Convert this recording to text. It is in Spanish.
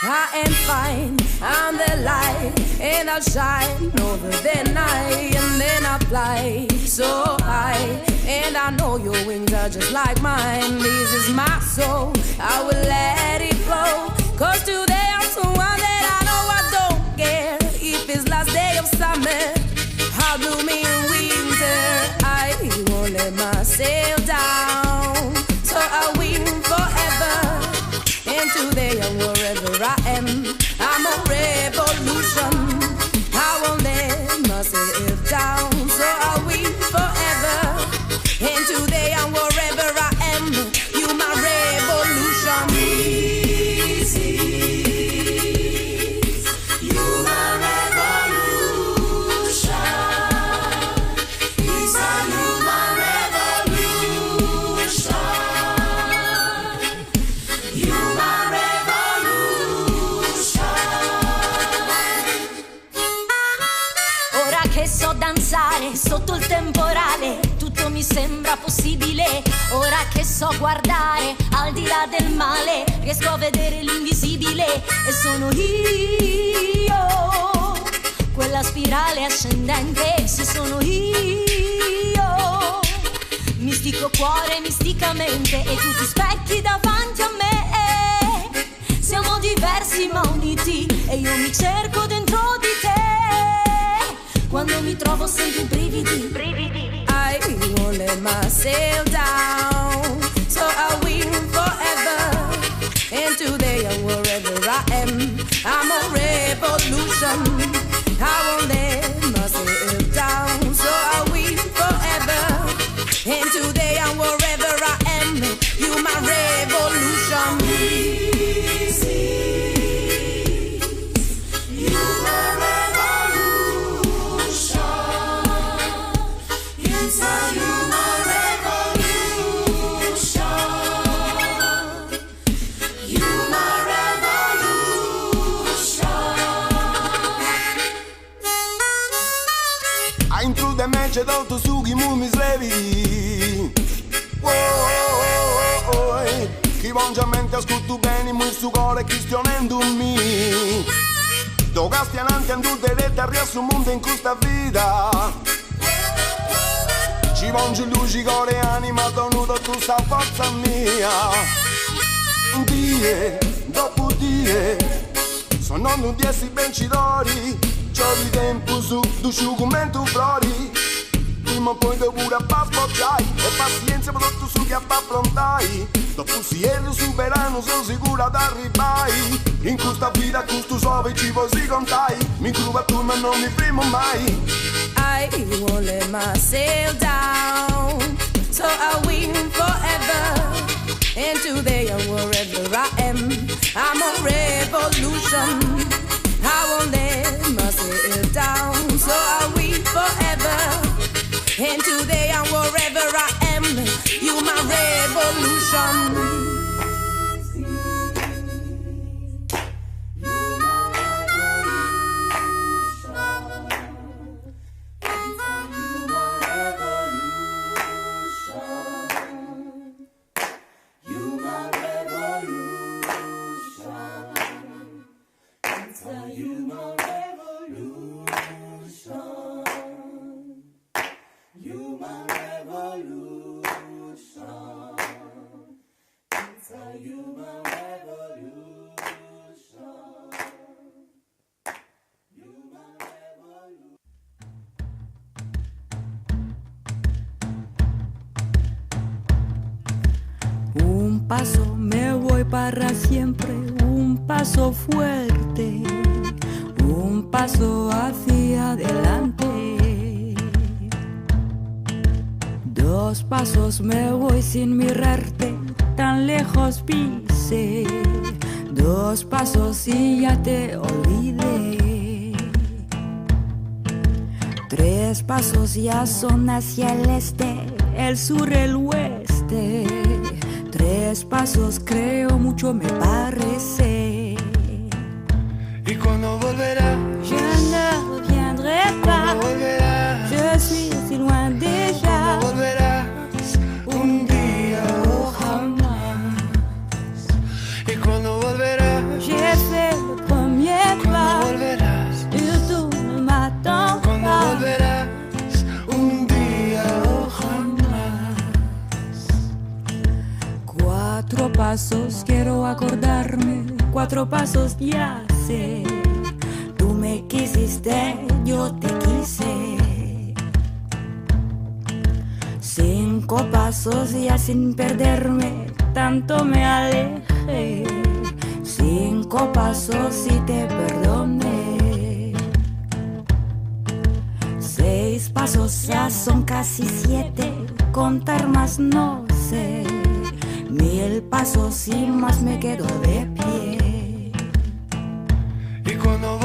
I am fine, I'm the light, and I'll shine over the night, and then I fly so high, and I know your wings are just like mine. This is my soul, I will let it flow, 'cause today I'm so one that I know I don't care if it's last day of summer, how gloomy in winter. I won't let myself down, so I'll win forever. And today and wherever I am, I'm a revolution. I won't let myself down, so I'll win forever. And today and wherever I am, you my revolution. This is you my revolution. This is you my revolution. You my revolution. Ora che so danzare sotto il temporale, tutto mi sembra possibile. Ora che so guardare al di là del male, riesco a vedere l'invisibile e sono io. Quella spirale ascendente, se sono io. Mistico cuore, misticamente, e tutti specchi davanti a me. Siamo diversi ma uniti, e io mi cerco dentro di te. Quando mi trovo sento i brividi. I won't let myself down, so I'll win forever. And today and wherever I am, I'm a revolution. I won't let myself down, so I'll win forever. And today and wherever I am, you my revolution. This is you my revolution. It's a you my revolution. You my revolution. A intru de mece dal tu sughi mu mi slevi. Chi vongiamente ascoltu bene mu su cuore questionando mi. Do castiananti andute rete a riassu mondo in questa vita. Ci vongi luci cuore anima donuto tu sta forza mia. Die dopo die sono non di essi bencitori. C'ho di tempo su du sciugumento flori. Prima poi te pure a paspocciai, e pazienza per tutto su che affrontai. Dopo si è superano, sono sicura d'arribai. In questa vita con stu sove ci si contai. Mi cruvo a tu ma non mi primo mai. I won't let myself down, so I'll win forever. And today and wherever I am, I'm a revolution. I won't let myself down, so I'll win forever. And today and wherever I am, you my revolution. Un paso me voy para siempre, un paso fuerte, un paso hacia adelante. Dos pasos me voy sin mirarte, tan lejos pise. Dos pasos y ya te olvidé. Tres pasos ya son hacia el este, el sur, el oeste. Tres pasos creo mucho me parece. ¿Y cuando volverá? Je ne reviendrai pas. Volverá. Je suis si loin déjà. Volverás un día o jamás. ¿Y cuando volverá? J'ai fait pasos quiero acordarme, 4 pasos ya sé. Tú me quisiste, yo te quise. 5 pasos ya sin perderme, tanto me alejé. 5 pasos y te perdoné. 6 pasos ya son casi 7, contar más no sé. 1000 pasos y más me quedo de pie. Y cuando